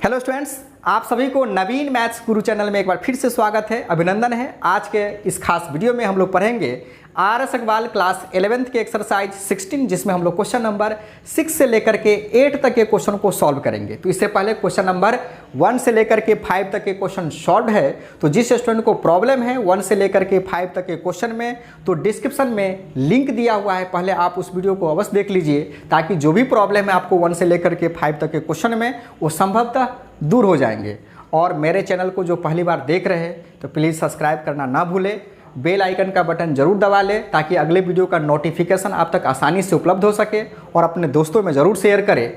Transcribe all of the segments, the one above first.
Hello students, आप सभी को नवीन मैथ्स गुरु चैनल में एक बार फिर से स्वागत है, अभिनंदन है। आज के इस खास वीडियो में हम लोग पढ़ेंगे RS अग्रवाल क्लास 11th के एक्सरसाइज 16, जिसमें हम लोग क्वेश्चन नंबर 6 से लेकर के 8 तक के क्वेश्चन को सॉल्व करेंगे। तो इससे पहले क्वेश्चन नंबर 1 से लेकर के 5 तक के क्वेश्चन सॉल्व है। तो जिस स्टूडेंट को प्रॉब्लम है 1 से लेकर के 5 तक के क्वेश्चन में, तो डिस्क्रिप्शन में लिंक दिया हुआ है, पहले आप उस वीडियो को अवश्य देख लीजिए, ताकि जो भी प्रॉब्लम है आपको 1 से लेकर के 5 तक के क्वेश्चन में, वो संभवतः दूर हो जाएंगे। और मेरे चैनल को जो पहली बार देख रहे हैं तो प्लीज़ सब्सक्राइब करना ना भूलें, बेल आइकन का बटन जरूर दबा लें, ताकि अगले वीडियो का नोटिफिकेशन आप तक आसानी से उपलब्ध हो सके, और अपने दोस्तों में ज़रूर शेयर करें।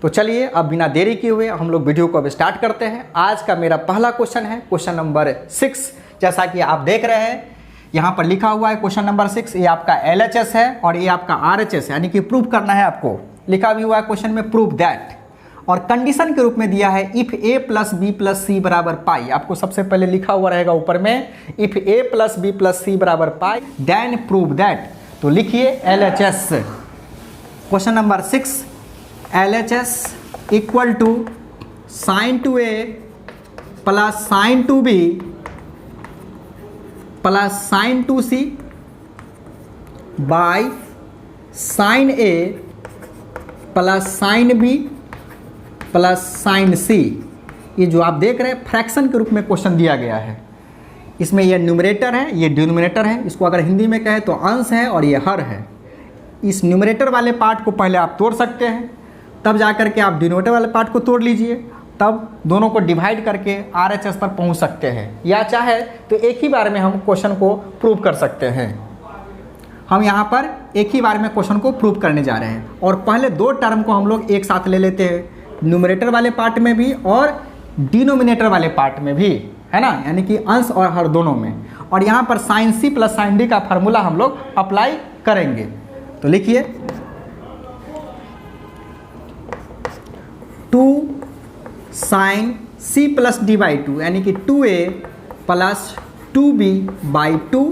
तो चलिए अब बिना देरी किए हुए हम लोग वीडियो को अब स्टार्ट करते हैं। आज का मेरा पहला क्वेश्चन है क्वेश्चन नंबर 6। जैसा कि आप देख रहे हैं यहाँ पर लिखा हुआ है क्वेश्चन नंबर 6, ये आपका LHS है और ये आपका RHS है, यानी कि प्रूव करना है आपको। लिखा भी हुआ है क्वेश्चन में प्रूव दैट, और कंडीशन के रूप में दिया है if a plus B plus C बराबर पाई। आपको सबसे पहले लिखा हुआ रहेगा ऊपर में if a plus B plus C बराबर पाई देन प्रूव दैट। तो लिखिए LHS question number 6, LHS equal to sine two a plus sine two b plus sine two c by sine a plus sine b plus sine C. ये जो आप देख रहे हैं fraction के रूप में क्वेश्चन दिया गया है। इसमें ये न्यूमरेटर है, ये डिनोमिनेटर है। इसको अगर हिंदी में कहें तो अंश है और ये हर है। इस न्यूमरेटर वाले पार्ट को पहले आप तोड़ सकते हैं, तब जा कर के आप डिनोमिनेटर वाले पार्ट को तोड़ लीजिए, तब दोनों को डिवाइड करके RHS पर पहुंच सकते हैं। या चाहे तो एक ही बार में हम क्वेश्चन को प्रूव कर सकते हैं। हम यहाँ पर एक ही बार में क्वेश्चन को प्रूव करने जा रहे हैं, और पहले दो टर्म को हम लोग एक साथ ले लेते हैं, न्यूमरेटर वाले पार्ट में भी और डिनोमिनेटर वाले पार्ट में भी, है ना, यानी कि अंश और हर दोनों में। और यहाँ पर साइन सी प्लस साइन डी का फार्मूला हम लोग अप्लाई करेंगे। तो लिखिए 2 sine C plus D by 2, यानी कि 2a plus 2b by 2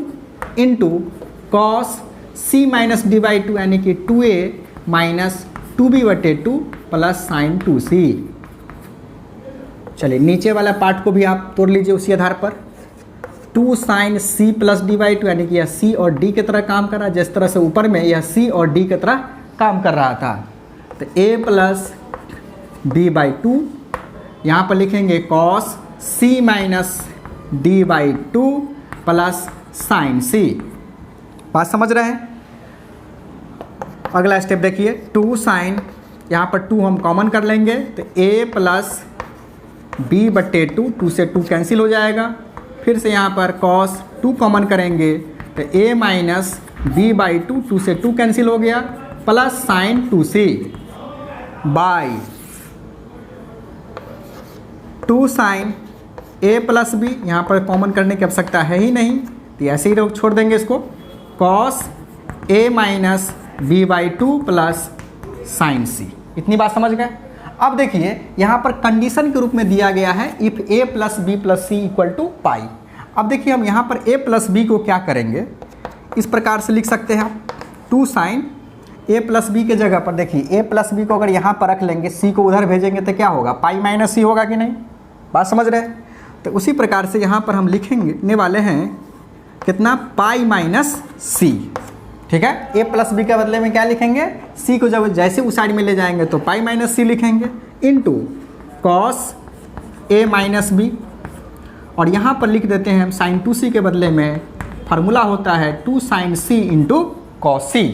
into cos C minus D by 2, यानी कि 2a माइनस 2b बटे 2 प्लस साइन 2c। चलिए नीचे वाला पार्ट को भी आप तोड़ लीजिए उसी आधार पर। 2 sine C plus D by 2, यानी कि यह c और d की तरह काम कर रहा है, जिस तरह से ऊपर में यह c और d की तरह काम कर रहा था। तो a प्लस b बाई 2, यहाँ पर लिखेंगे cos c minus D by 2 plus sign c। बात समझ रहे हैं? अगला स्टेप देखिए, 2 साइन, यहाँ पर 2 हम कॉमन कर लेंगे, तो a प्लस b बटे 2, 2 से 2 कैंसिल हो जाएगा। फिर से यहाँ पर cos 2 कॉमन करेंगे, तो a माइनस b बाई 2, 2 से 2 कैंसिल हो गया, plus sine 2c by 2 sine a plus b, यहाँ पर कॉमन करने की आवश्यकता है ही नहीं, तो ऐसे ही छोड़ देंगे इसको, cos a minus b by 2 plus sine C. इतनी बात समझ गए? अब देखिए यहाँ पर कंडीशन के रूप में दिया गया है if a plus B plus C equal to pi. अब देखिए हम यहाँ पर a प्लस बी को क्या करेंगे, इस प्रकार से लिख सकते हैं आप 2 साइन a प्लस बी के जगह पर देखिए a प्लस बी को अगर यहाँ पर रख लेंगे, c को उधर भेजेंगे तो क्या होगा, पाई माइनस सी होगा कि नहीं? बात समझ रहे हैं? तो उसी प्रकार से यहाँ पर हम लिखेंगे वाले हैं कितना, पाई माइनस सी। ठीक है, a प्लस बी के बदले में क्या लिखेंगे, c को जब जैसे उस साइड में ले जाएंगे तो पाई माइनस सी लिखेंगे, into cos a minus B, और यहाँ पर लिख देते हैं हम साइन 2c के बदले में फार्मूला होता है 2 sine c into cos C.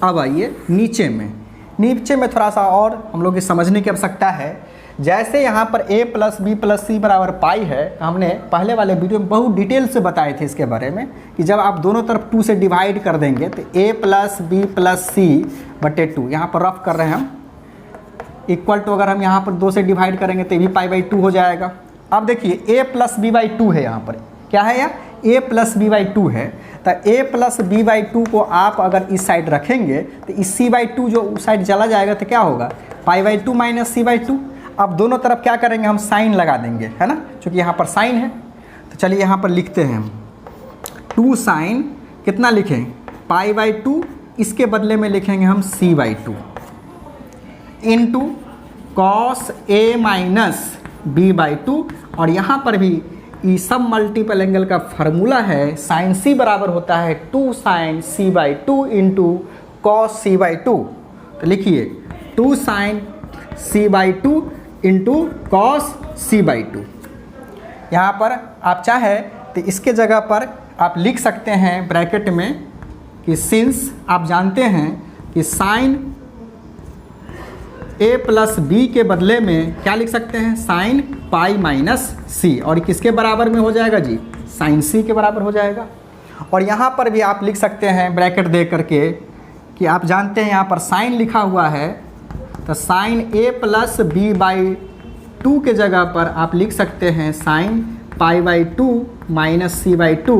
अब आइए नीचे में थोड़ा सा और हम लोग ये समझने की आवश्यकता है। जैसे यहाँ पर a plus B plus C बराबर पाई है, हमने पहले वाले वीडियो में बहुत डिटेल से बताए थे इसके बारे में, कि जब आप दोनों तरफ 2 से डिवाइड कर देंगे तो a प्लस बी प्लस सी बटे 2, यहाँ पर रफ कर रहे हैं हम, इक्वल टू अगर हम यहाँ पर 2 से डिवाइड करेंगे तो ये भी पाई बाई 2 हो जाएगा। अब देखिए a प्लस बी बाई 2 है, यहाँ पर क्या है, या a प्लस बी बाई 2 है, तो a प्लस बी बाई 2 को आप अगर इस साइड रखेंगे तो इस c बाई 2 जो उस साइड चला जाएगा तो क्या होगा, pi by 2 minus C by 2। अब दोनों तरफ क्या करेंगे, हम साइन लगा देंगे, है ना, क्योंकि यहाँ पर साइन है। तो चलिए यहाँ पर लिखते हैं हम 2 साइन कितना लिखें, पाई बाई 2, इसके बदले में लिखेंगे हम c by 2 into cos A minus B by two, और यहाँ पर भी ई सब मल्टीपल एंगल का फार्मूला है साइन सी बराबर होता है 2 sine C by two into cos C by two. तो लिखिए 2 sine C by two into cos C by two. यहाँ पर आप चाहे तो इसके जगह पर आप लिख सकते हैं ब्रैकेट में कि सिंस आप जानते हैं कि साइन ए प्लस बी के बदले में क्या लिख सकते हैं, साइन पाई माइनस सी, और किसके बराबर में हो जाएगा जी, साइन सी के बराबर हो जाएगा। और यहाँ पर भी आप लिख सकते हैं ब्रैकेट दे करके कि आप जानते हैं यहाँ पर साइन लिखा हुआ है, तो sine A plus B by two के जगह पर आप लिख सकते हैं sine pi by two minus C by two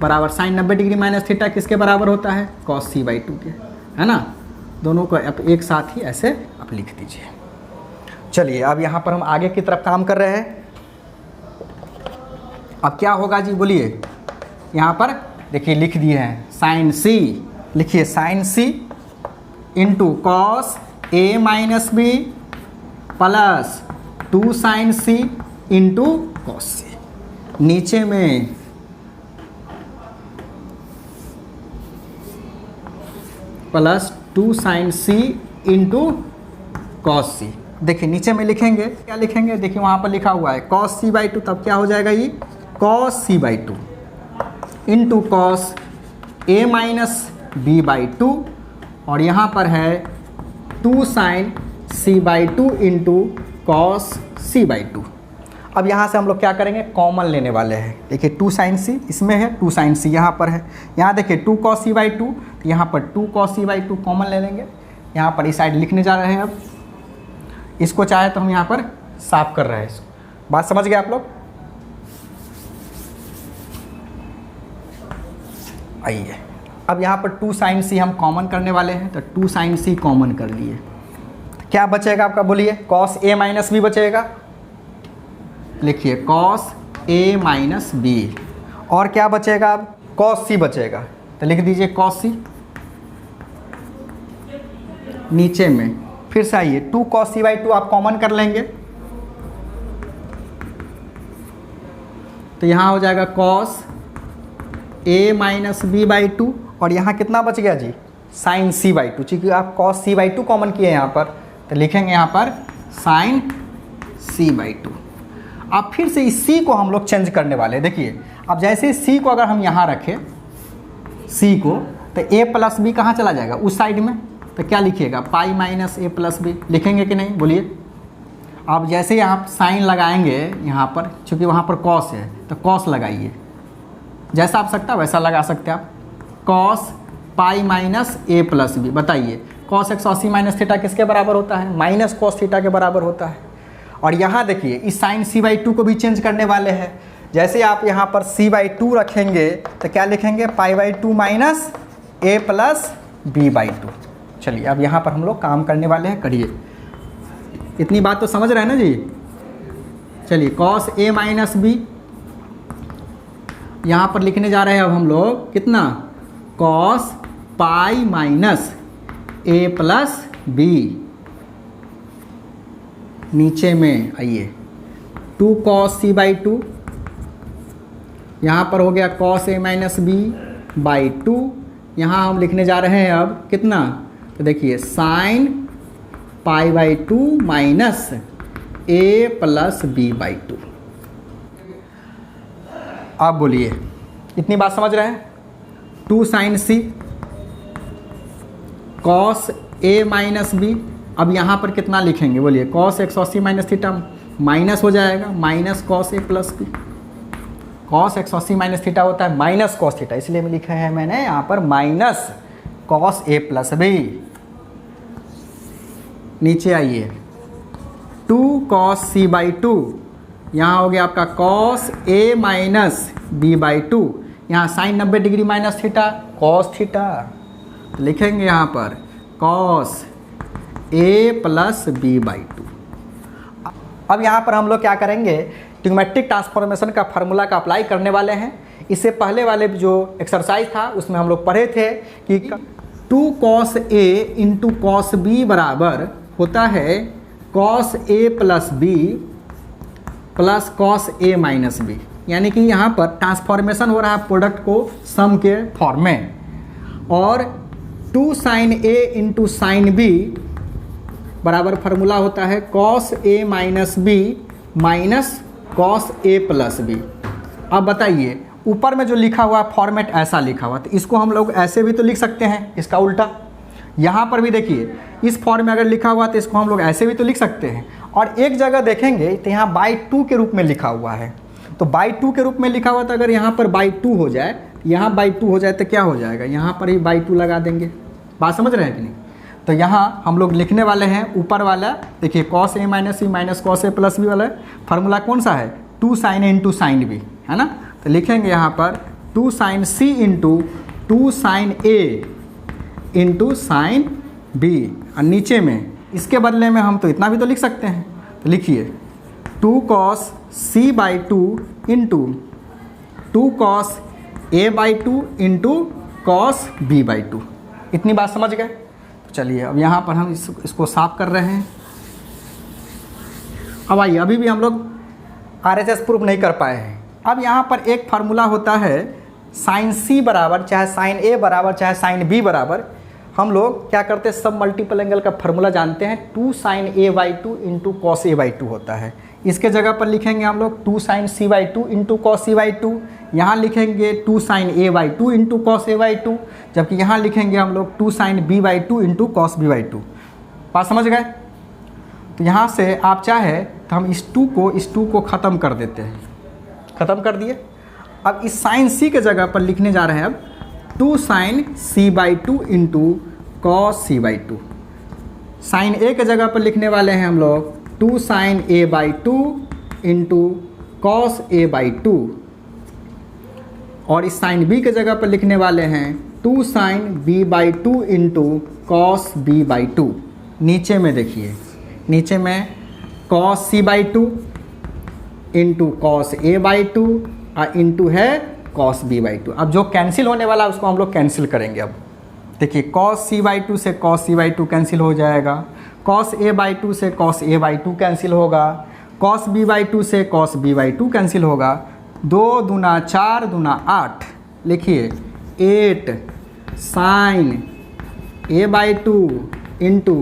बराबर साइन 90 डिग्री माइनस थीटा किसके बराबर होता है, कॉस सी बाई टू के, है ना। दोनों को आप एक साथ ही ऐसे आप लिख दीजिए। चलिए अब यहाँ पर हम आगे की तरफ काम कर रहे हैं। अब क्या होगा जी बोलिए, यहाँ पर देखिए लिख दिए हैं साइन सी, लिखिए sign C into cos A minus B plus 2 sine C into cos सी, नीचे में plus 2 sine C into cos सी। देखिए नीचे में लिखेंगे, क्या लिखेंगे, देखिए वहाँ पर लिखा हुआ है कॉस सी बाई टू, तब क्या हो जाएगा ये cos C by two into cos A minus B by two, और यहाँ पर है 2 sine C by two into cos C by two. अब यहाँ से हम लोग क्या करेंगे, कॉमन लेने वाले हैं। देखिए 2 साइन सी इसमें है, 2 साइन सी यहाँ पर है, यहाँ देखिए 2 कॉस सी बाई टू, तो यहाँ पर 2 cos C by two common ले लेंगे। यहाँ पर इस साइड लिखने जा रहे हैं। अब इसको चाहे तो हम यहाँ पर साफ कर रहे हैं इसको, बात समझ गए आप लोग। आइए अब यहाँ पर 2 साइन सी हम कॉमन करने वाले हैं, तो 2 साइन सी कॉमन कर लिए, क्या बचेगा आपका बोलिए, कॉस ए माइनस बी बचेगा। लिखिए कॉस ए माइनस बी, और क्या बचेगा अब, कॉस सी बचेगा, तो लिख दीजिए कॉस सी। नीचे में फिर से आइए 2 कॉस सी बाई टू आप कॉमन कर लेंगे, तो यहाँ हो जाएगा cos A minus B by two, और यहाँ कितना बच गया जी, साइन सी बाई टू, चूँकि आप cos C by two common किए यहाँ पर, तो लिखेंगे यहाँ पर साइन सी बाई टू। अब फिर से इस सी को हम लोग चेंज करने वाले हैं। देखिए अब जैसे सी को अगर हम यहाँ रखें सी को, तो ए प्लस बी कहाँ चला जाएगा, उस साइड में, तो क्या लिखिएगा, पाई माइनस ए प्लस बी लिखेंगे कि नहीं बोलिए। अब जैसे ही आप साइन लगाएंगे यहाँ पर, चूँकि वहाँ पर कॉस है तो कॉस लगाइए, जैसा आप सकता वैसा लगा सकते हैं आप। Cos pi minus A plus B, बताइए कॉस 180 माइनस थीटा किसके बराबर होता है, माइनस कॉस थीटा के बराबर होता है। और यहाँ देखिए इस साइन सी बाई टू को भी चेंज करने वाले हैं। जैसे आप यहाँ पर सी बाई टू रखेंगे तो क्या लिखेंगे, pi by two minus A plus B by two. चलिए अब यहाँ पर हम लोग काम करने वाले हैं, करिए। इतनी बात तो समझ रहे हैं ना जी। चलिए कॉस ए माइनस बी यहाँ पर लिखने जा रहे हैं अब हम लोग, कितना, cos pi minus A plus B, नीचे में आइए 2 कॉस सी बाई टू, यहाँ पर हो गया cos A minus B by two. यहाँ हम लिखने जा रहे हैं अब कितना, तो देखिए sine pi by two minus A plus B by two. आप बोलिए इतनी बात समझ रहे हैं। 2 sine C cos A minus B, अब यहाँ पर कितना लिखेंगे बोलिए, कॉस 180 माइनस थीटा माइनस हो जाएगा minus cos A plus B. Cos 180 minus theta होता है माइनस कॉस थीटा, इसलिए मैं लिखा है मैंने यहाँ पर minus cos A plus B. नीचे आइए 2 कॉस सी बाई टू, यहाँ हो गया आपका cos A minus B by two, यहाँ sine 90 degree minus theta cos theta, तो लिखेंगे यहाँ पर cos A plus B by two. अब यहाँ पर हम लोग क्या करेंगे, ट्रिग्नोमेट्रिक ट्रांसफॉर्मेशन का फार्मूला का अप्लाई करने वाले हैं। इससे पहले वाले जो एक्सरसाइज था उसमें हम लोग पढ़े थे कि 2 कॉस ए इंटू कॉस बी बराबर होता है cos A plus B plus cos A minus B, यानी कि यहाँ पर ट्रांसफॉर्मेशन हो रहा है प्रोडक्ट को सम के फॉर्म में, और 2 sine A into sine B बराबर फार्मूला होता है cos A minus B minus cos A plus B. अब बताइए ऊपर में जो लिखा हुआ फॉर्मेट ऐसा लिखा हुआ, तो इसको हम लोग ऐसे भी तो लिख सकते हैं, इसका उल्टा। यहाँ पर भी देखिए इस फॉर्म में अगर लिखा हुआ तो इसको हम लोग ऐसे भी तो लिख सकते हैं, और एक जगह देखेंगे तो यहाँ बाई 2 के रूप में लिखा हुआ है, तो बाई 2 के रूप में लिखा हुआ, तो अगर यहाँ पर बाई 2 हो जाए, यहाँ बाई 2 हो जाए तो क्या हो जाएगा, यहाँ पर ही बाई 2 लगा देंगे। बात समझ रहे हैं कि नहीं? तो यहाँ हम लोग लिखने वाले हैं ऊपर वाला, देखिए cos A minus C minus cos A plus B वाला फार्मूला कौन सा है, 2 sine A into sine B, है ना। तो लिखेंगे यहाँ पर 2 sine C into 2 sine A into sine B, और नीचे में इसके बदले में हम तो इतना भी तो लिख सकते हैं, तो लिखिए 2 cos C by 2 into 2 cos A by 2 into cos B by 2। इतनी बात समझ गए? तो चलिए अब यहाँ पर हम इसको साफ कर रहे हैं। अब आइए, अभी भी हम लोग RHS प्रूफ नहीं कर पाए हैं। अब यहाँ पर एक फार्मूला होता है साइन सी बराबर चाहे साइन ए बराबर चाहे साइन बी बराबर, हम लोग क्या करते हैं, सब मल्टीपल एंगल का फार्मूला जानते हैं, 2 sine A by 2 into cos A by 2 होता है। इसके जगह पर लिखेंगे हम लोग 2 sine C by 2 into cos C by 2, यहाँ लिखेंगे 2 sine A by 2 into cos A by 2, जबकि यहाँ लिखेंगे हम लोग 2 sine B by 2 into cos B by 2। बात समझ गए? तो यहाँ से आप चाहे तो हम इस 2 को ख़त्म कर देते हैं, ख़त्म कर दिए। अब इस साइन सी के जगह पर लिखने जा रहे हैं अब 2 sine C by 2 into cos C by 2। Sine A के जगह पर लिखने वाले हैं हम लोग 2 sine A by 2 into cos A by 2, और इस साइन बी के जगह पर लिखने वाले हैं 2 sine B by 2 into cos B by 2। नीचे में देखिए, नीचे में cos C by 2 into cos A by 2 और इंटू है कॉस बी बाई 2। अब जो कैंसिल होने वाला है उसको हम लोग कैंसिल करेंगे। अब देखिए कॉस सी बाई 2 से कॉस सी बाई 2 कैंसिल हो जाएगा, कॉस ए बाई 2 से कॉस ए बाई 2 कैंसिल होगा, कॉस बी बाई 2 से कॉस बी बाई 2 कैंसिल होगा। 2 दूना 4 दूना 8, लिखिए 8 sine A by 2 into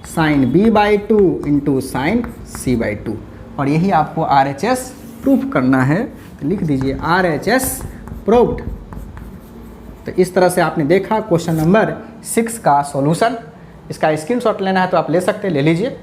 sine B by 2 into sine C by 2, और यही आपको RHS प्रूफ करना है। तो लिख दीजिए RHS प्रूव्ड। तो इस तरह से आपने देखा क्वेश्चन नंबर 6 का सॉल्यूशन। इसका स्क्रीनशॉट लेना है तो आप ले सकते हैं, ले लीजिए।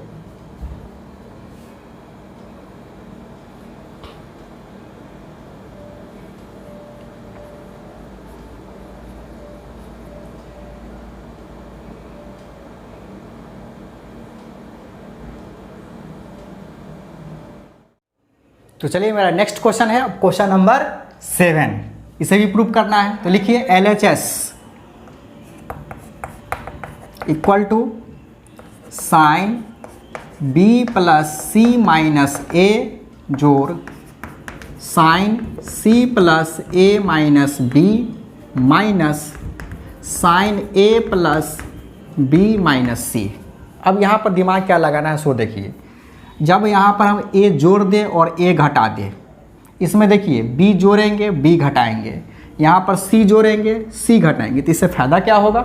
तो चलिए मेरा नेक्स्ट क्वेश्चन है अब क्वेश्चन नंबर 7, इसे भी प्रूव करना है। तो लिखिए LHS equal to sine B plus C minus A जोड़ sine C plus A minus B minus sine A plus B minus C। अब यहाँ पर दिमाग क्या लगाना है सो देखिए, जब यहाँ पर हम A जोड़ दें और A घटा दें, इसमें देखिए B जोड़ेंगे B घटाएंगे, यहाँ पर C जोड़ेंगे C घटाएंगे, तो इससे फ़ायदा क्या होगा,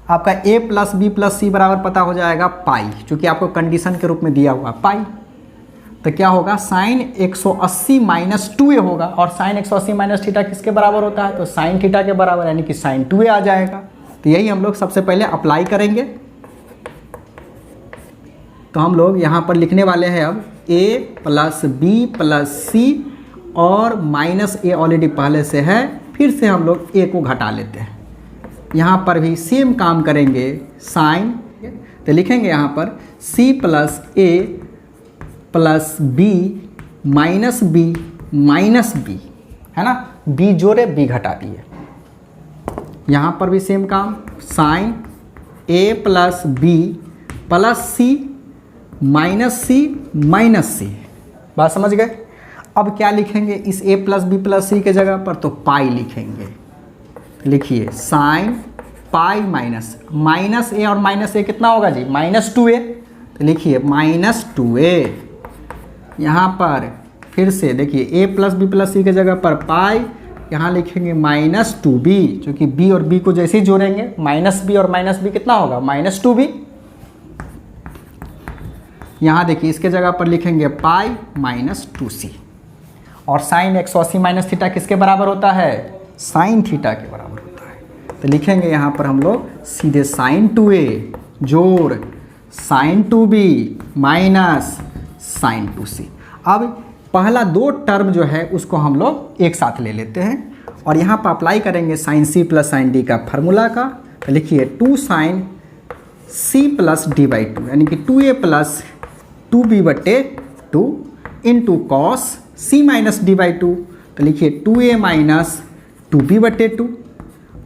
आपका A plus B plus C बराबर पता हो जाएगा पाई, चूँकि आपको कंडीशन के रूप में दिया हुआ पाई। तो क्या होगा, साइन 180 माइनस 2A होगा, और साइन 180 माइनस थीटा किसके बराबर होता है, तो साइन थीटा के बराबर, यानी कि साइन 2A आ जाएगा। तो यही हम लोग सबसे पहले अप्लाई करेंगे। तो हम लोग यहाँ पर लिखने वाले हैं अब A plus B plus C, और माइनस A ऑलरेडी पहले से है, फिर से हम लोग A को घटा लेते हैं। यहाँ पर भी सेम काम करेंगे, साइन, तो लिखेंगे यहाँ पर C plus A plus B minus B minus B, है ना, B जोड़े B घटा दिए। यहाँ पर भी सेम काम, sine A plus B plus C minus C minus C। बात समझ गए? अब क्या लिखेंगे इस A plus B plus C के जगह पर, तो पाई लिखेंगे। लिखिए साइन पाई माइनस A और माइनस A कितना होगा जी, माइनस 2A, तो लिखिए -2a। यहाँ पर फिर से देखिए a प्लस बी प्लस सी के जगह पर पाई, यहाँ लिखेंगे -2b, क्योंकि b और b को जैसे ही जोड़ेंगे -b और -b कितना होगा -2b। यहाँ देखिए इसके जगह पर लिखेंगे पाई -2c। और साइन 180 माइनस थीटा किसके बराबर होता है? साइन थीटा के बराबर होता है। तो लिखेंगे यहाँ पर हम लोग सीधे साइन 2a जोड़ sign 2b minus sine 2c। अब पहला 2 टर्म जो है उसको हम लोग एक साथ ले लेते हैं और यहाँ पर अप्लाई करेंगे sine c plus sine d का फार्मूला का। तो लिखिए 2 साइन c प्लस d/2 यानी कि 2a plus 2b/2 into cos c minus d/2। तो लिखिए 2a माइनस 2b/2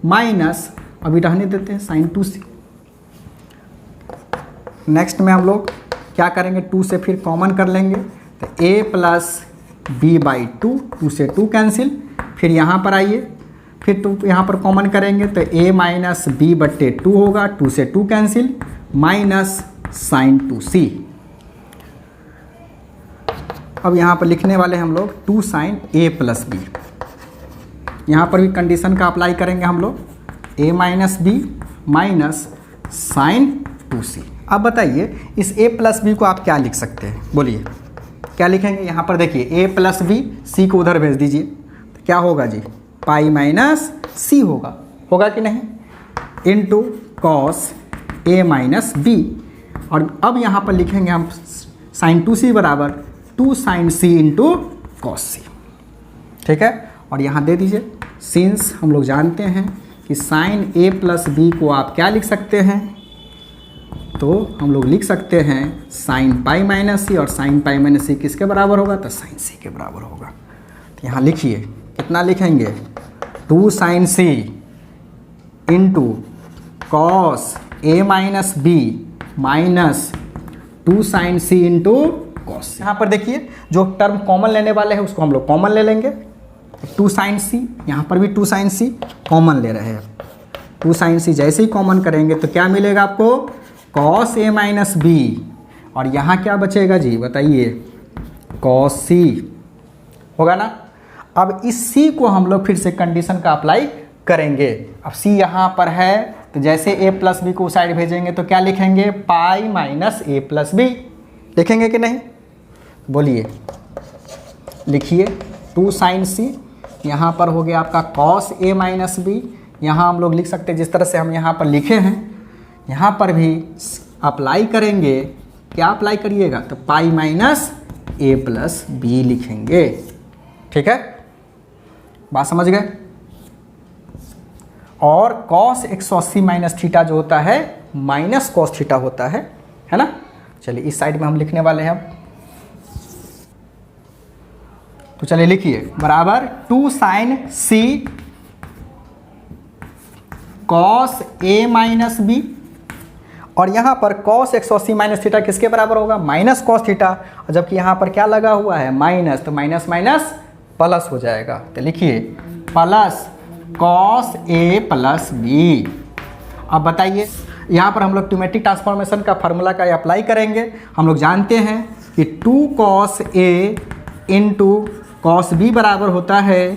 माइनस, अभी रहने देते हैं, साइन 2c। नेक्स्ट में हम लोग क्या करेंगे, 2 से फिर कॉमन कर लेंगे। तो a प्लस b/2, 2 से 2 कैंसिल। फिर यहाँ पर आइए, फिर 2 यहाँ पर कॉमन करेंगे तो a माइनस b/2 होगा, 2 से 2 कैंसिल, माइनस साइन 2c। अब यहाँ पर लिखने वाले हम लोग 2 साइन a प्लस b। यहाँ पर भी कंडीशन का अप्लाई करेंगे हम लोग, a minus b minus sine 2c। अब बताइए इस a प्लस b को आप क्या लिख सकते हैं, बोलिए क्या लिखेंगे? यहाँ पर देखिए a प्लस b, c को उधर भेज दीजिए, तो क्या होगा जी? पाई माइनस c होगा कि नहीं, into cos a minus b। और अब यहाँ पर लिखेंगे हम साइन 2c बराबर 2 sine c into cos c। ठीक है, और यहाँ दे दीजिए, सिंस हम लोग जानते हैं कि साइन a प्लस b को आप क्या लिख सकते हैं, तो हम लोग लिख सकते हैं साइन पाई माइनस c, और साइन पाई माइनस c किसके बराबर होगा? तो साइन c के बराबर होगा। तो यहाँ लिखिए कितना लिखेंगे, 2 sine c into cos a minus b minus 2 sine c into cos. यहाँ पर देखिए जो टर्म कॉमन लेने वाले हैं उसको हम लोग कॉमन ले लेंगे, 2 साइन c, यहाँ पर भी 2 साइन c कॉमन ले रहे हैं। 2 साइन c जैसे ही कॉमन करेंगे तो क्या मिलेगा आपको? कॉस a माइनस b, और यहाँ क्या बचेगा जी बताइए? कॉस c होगा ना। अब इस c को हम लोग फिर से कंडीशन का अप्लाई करेंगे। अब c यहाँ पर है तो जैसे a प्लस बी को उस साइड भेजेंगे तो क्या लिखेंगे? Pi minus a plus b लिखेंगे कि नहीं, बोलिए। लिखिए 2 साइन c, यहाँ पर हो गया आपका कॉस a माइनस बी। यहाँ हम लोग लिख सकते हैं जिस तरह से हम यहाँ पर लिखे हैं, यहाँ पर भी अप्लाई करेंगे। क्या अप्लाई करिएगा? तो pi minus a plus b लिखेंगे। ठीक है, बात समझ गए। और कॉस 180 माइनस थीटा जो होता है माइनस कॉस थीटा होता है ना। चलिए इस साइड में हम लिखने वाले हैं अब, तो चलिए लिखिए बराबर 2 sine c cos a minus b, और यहाँ पर कॉस 180 माइनस थीटा किसके बराबर होगा? Minus cos theta. और जबकि यहाँ पर क्या लगा हुआ है? माइनस, तो माइनस माइनस प्लस हो जाएगा। तो लिखिए plus cos a plus b। अब बताइए यहाँ पर हम लोग ट्यूमेटिक ट्रांसफॉर्मेशन का फार्मूला का अप्लाई करेंगे। हम लोग जानते हैं कि 2 cos a into cos b बराबर होता है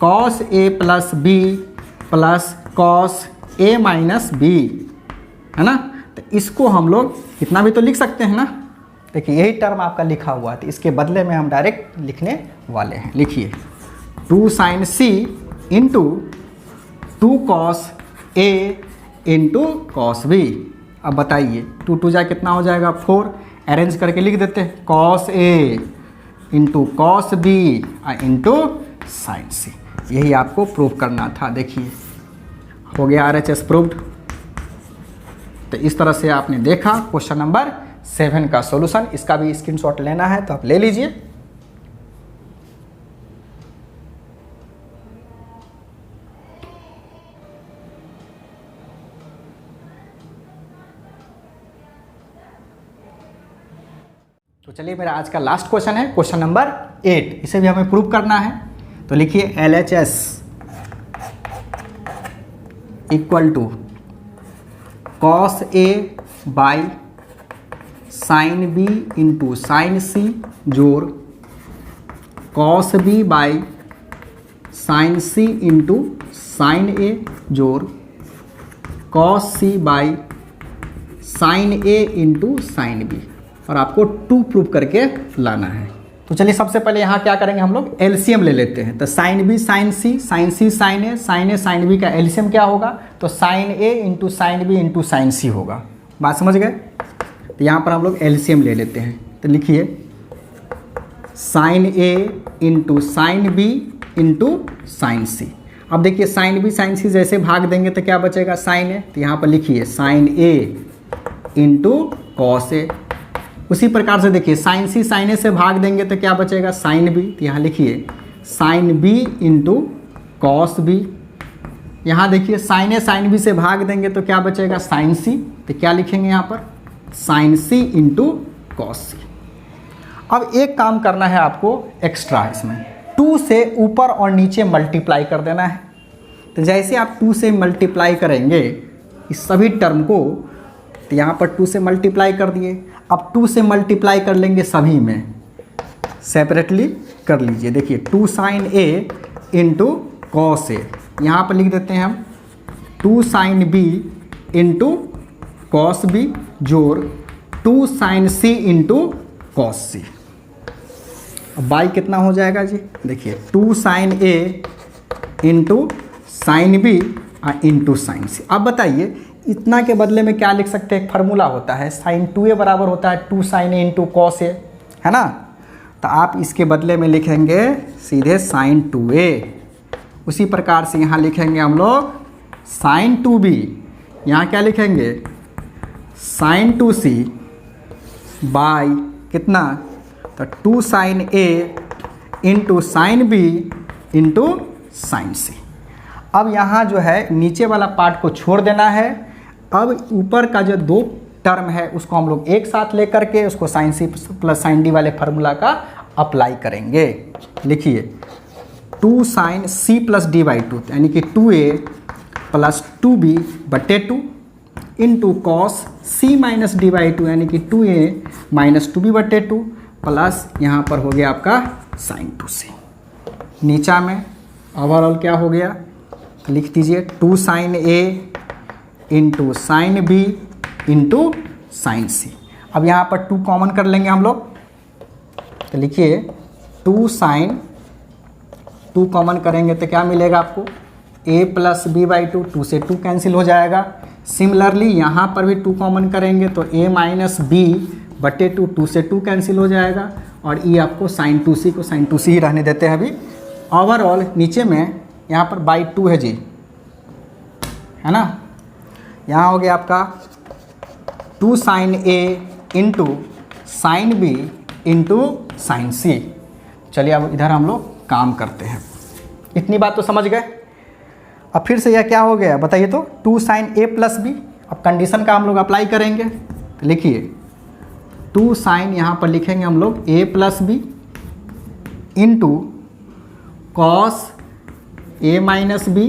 cos a plus b plus cos a minus b, है ना। तो इसको हम लोग इतना भी तो लिख सकते हैं ना। देखिए यही टर्म आपका लिखा हुआ है, तो इसके बदले में हम डायरेक्ट लिखने वाले हैं। लिखिए 2 sine c into 2 cos a into cos b। अब बताइए 2 2 जा कितना हो जाएगा? 4। अरेंज करके लिख देते हैं, cos a into cos b into sine c। यही आपको प्रूव करना था। देखिए हो गया RHS प्रूव्ड। तो इस तरह से आपने देखा क्वेश्चन नंबर 7 का सॉल्यूशन। इसका भी स्क्रीनशॉट लेना है तो आप ले लीजिए। तो चलिए मेरा आज का लास्ट क्वेश्चन है क्वेश्चन नंबर 8। इसे भी हमें प्रूव करना है। तो लिखिए LHS equal to cos a by sine B into sine C जोड़ cos B by sine C into sine A जोड़ cos C by sine A into sine B, और आपको 2 प्रूव करके लाना है। तो चलिए सबसे पहले यहाँ क्या करेंगे, हम लोग एलसीएम ले लेते हैं। तो sine B sine C sine A sine B का एलसीएम क्या होगा, तो sine A into sine B into sine C होगा। बात समझ गए। तो यहाँ पर हम लोग एलसीएम ले लेते हैं। तो लिखिए sine A into sine B into sine C. अब देखिए साइन बी साइन सी जैसे भाग देंगे तो क्या बचेगा, साइन ए। तो यहाँ पर लिखिए साइन ए इंटू कॉस ए। उसी प्रकार से देखिए साइन सी साइन ए से भाग देंगे तो क्या बचेगा, साइन बी। तो यहाँ लिखिए sine B into cos b. यहाँ देखिए साइन ए साइन बी से भाग देंगे तो क्या बचेगा, साइन सी। तो क्या लिखेंगे यहाँ पर, sine C into cos C. अब एक काम करना है आपको एक्स्ट्रा, इसमें 2 से ऊपर और नीचे मल्टीप्लाई कर देना है। तो जैसे आप 2 से मल्टीप्लाई करेंगे इस सभी टर्म को, तो यहाँ पर 2 से मल्टीप्लाई कर दिए। अब 2 से मल्टीप्लाई कर लेंगे सभी में, सेपरेटली कर लीजिए। देखिए 2 sine A into cos A, यहाँ पर लिख देते हैं हम 2 sine B into cos B जोड़ 2 sine C into cos C. अब बाई कितना हो जाएगा जी, देखिए 2 sine A into sine B into sine C. अब बताइए इतना के बदले में क्या लिख सकते हैं, एक फार्मूला होता है साइन 2a बराबर होता है 2 साइन ए इंटू कॉस ए, है ना। तो आप इसके बदले में लिखेंगे सीधे साइन 2a। उसी प्रकार से यहाँ लिखेंगे हम लोग साइन 2b, यहाँ क्या लिखेंगे साइन 2c बाई कितना, तो 2 sine A into sine B into sine C. अब यहाँ जो है नीचे वाला पार्ट को छोड़ देना है। अब ऊपर का जो 2 टर्म है उसको हम लोग एक साथ लेकर के उसको साइन सी प्लस साइन डी वाले फार्मूला का अप्लाई करेंगे। लिखिए 2 sine C plus D by 2 यानी कि 2a प्लस 2b बटे 2 into cos C minus D by 2 यानी कि 2a माइनस 2b बटे 2 प्लस यहाँ पर हो गया आपका साइन 2c। नीचा में ओवरऑल क्या हो गया, लिख दीजिए 2 sine A into sine B into sine C. अब यहाँ पर 2 कॉमन कर लेंगे हम लोग। तो लिखिए 2 साइन 2 कॉमन करेंगे तो क्या मिलेगा आपको, a प्लस बी बाई 2, 2 से 2 कैंसिल हो जाएगा। सिमिलरली यहाँ पर भी 2 कॉमन करेंगे तो a माइनस बी बटे 2, 2 से 2 कैंसिल हो जाएगा। और ये आपको साइन 2c को साइन 2c ही रहने देते हैं अभी। ओवरऑल नीचे में यहाँ पर बाई 2 है जी, है ना। यहाँ हो गया आपका 2 sine A into sine B into sine C. चलिए अब इधर हम लोग काम करते हैं। इतनी बात तो समझ गए। अब फिर से यह क्या हो गया बताइए, तो 2 साइन ए प्लस बी। अब कंडीशन का हम लोग अप्लाई करेंगे। तो लिखिए 2 साइन यहाँ पर लिखेंगे हम लोग ए plus B into cos A minus B.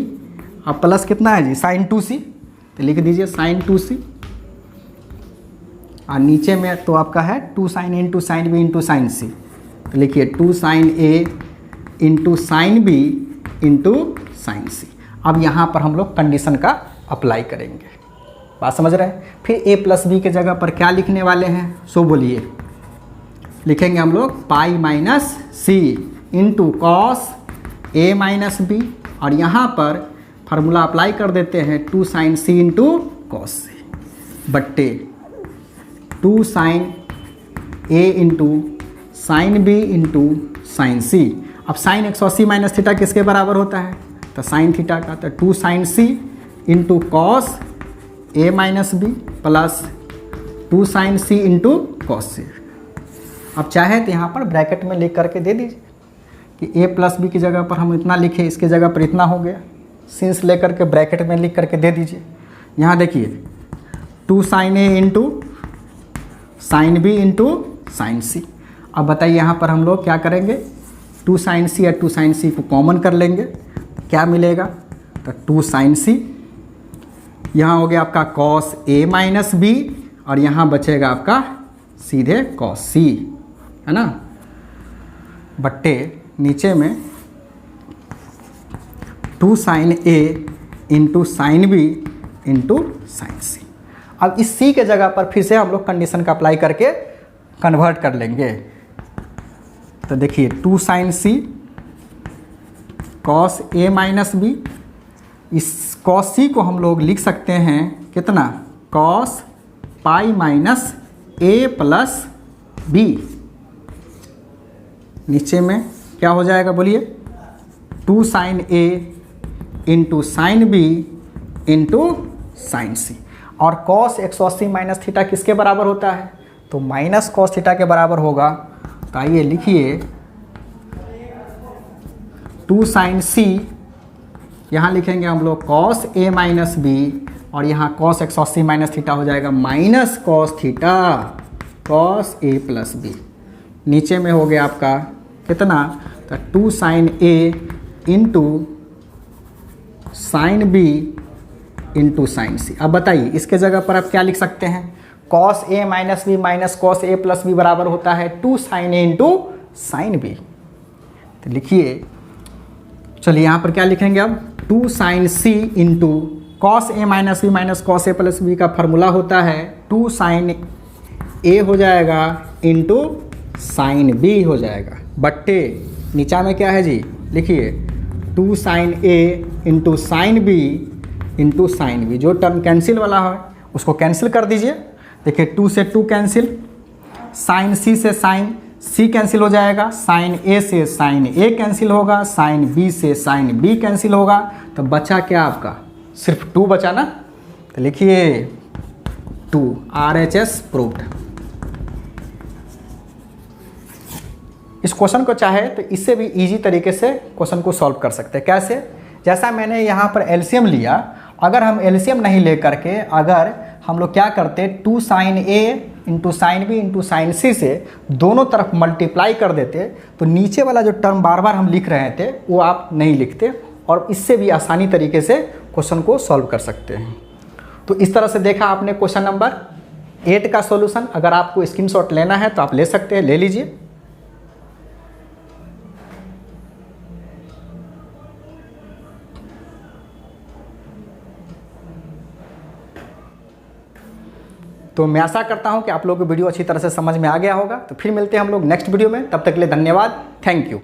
अब प्लस कितना है जी, साइन 2c। तो लिख दीजिए साइन 2c। और नीचे में तो आपका है 2 sine A into sine B into sine C. तो लिखिए 2 sine A into sine B into sine C. अब यहाँ पर हम लोग कंडीशन का अप्लाई करेंगे। बात समझ रहे हैं। फिर a प्लस बी के जगह पर क्या लिखने वाले हैं, सो बोलिए। लिखेंगे हम लोग pi minus C into cos A minus B. और यहाँ पर फार्मूला अप्लाई कर देते हैं 2 sine C into cos C बट्टे 2 sine A into sine B into sine C. अब साइन 180 माइनस थीटा किसके बराबर होता है, तो साइन थीटा का। तो 2 sine C into cos A minus B plus 2 sine C into cos C. अब चाहे तो यहाँ पर ब्रैकेट में लिख करके दे दीजिए कि a प्लस बी की जगह पर हम इतना लिखे, इसके जगह पर इतना हो गया। सिंस लेकर के ब्रैकेट में लिख करके दे दीजिए। यहाँ देखिए 2 sine A into sine B into sine C. अब बताइए यहाँ पर हम लोग क्या करेंगे, 2 साइन सी या 2 साइन सी को कॉमन कर लेंगे। क्या मिलेगा, तो 2 साइन सी। यहाँ हो गया आपका कॉस ए माइनस बी और यहाँ बचेगा आपका सीधे कॉस सी, है ना, बट्टे नीचे में 2 sine A into sine B into sine C. अब इस सी के जगह पर फिर से हम लोग कंडीशन का अप्लाई करके कन्वर्ट कर लेंगे। तो देखिए 2 sine C cos A minus B, इस कॉस सी को हम लोग लिख सकते हैं कितना, cos pi minus A plus B. नीचे में क्या हो जाएगा बोलिए, 2 sine A into sine B into sine C. और कॉस 180 माइनस थीटा किसके बराबर होता है, तो माइनस कॉस थीटा के बराबर होगा। तो आइए लिखिए 2 साइन सी, यहाँ लिखेंगे हम लोग कॉस ए माइनस बी, और यहाँ कॉस 180 माइनस थीटा हो जाएगा minus cos theta cos A plus B. नीचे में हो गया आपका कितना, तो 2 sine A into sine B into sine C. अब बताइए इसके जगह पर आप क्या लिख सकते हैं, cos A minus B minus cos A plus B बराबर होता है 2 sine A into sine B. तो लिखिए, चलिए यहाँ पर क्या लिखेंगे अब, 2 sine C into cos A minus B minus cos A plus B का फॉर्मूला होता है 2 साइन ए हो जाएगा इंटू साइन बी हो जाएगा, बट्टे नीचा में क्या है जी, लिखिए 2 sine A into sine B into sine B. जो टर्म कैंसिल वाला है उसको कैंसिल कर दीजिए। देखिए 2 से 2 कैंसिल, साइन सी से साइन सी कैंसिल हो जाएगा, साइन ए से साइन ए कैंसिल होगा, साइन बी से साइन बी कैंसिल होगा, तो बचा क्या आपका, सिर्फ 2 बचा ना। तो लिखिए 2, RHS प्रूव्ड। इस क्वेश्चन को चाहे तो इससे भी इजी तरीके से क्वेश्चन को सॉल्व कर सकते हैं। कैसे, जैसा मैंने यहाँ पर एलसीएम लिया, अगर हम एलसीएम नहीं ले करके अगर हम लोग क्या करते, 2 sine A into sine B into sine C से दोनों तरफ मल्टीप्लाई कर देते, तो नीचे वाला जो टर्म बार बार हम लिख रहे थे वो आप नहीं लिखते, और इससे भी आसानी तरीके से क्वेश्चन को सॉल्व कर सकते हैं। तो इस तरह से देखा आपने क्वेश्चन नंबर 8 का सॉल्यूशन। अगर आपको स्क्रीनशॉट लेना है तो आप ले सकते हैं, ले लीजिए। तो मैं आशा करता हूं कि आप लोगों को वीडियो अच्छी तरह से समझ में आ गया होगा। तो फिर मिलते हैं हम लोग नेक्स्ट वीडियो में, तब तक के लिए धन्यवाद, थैंक यू।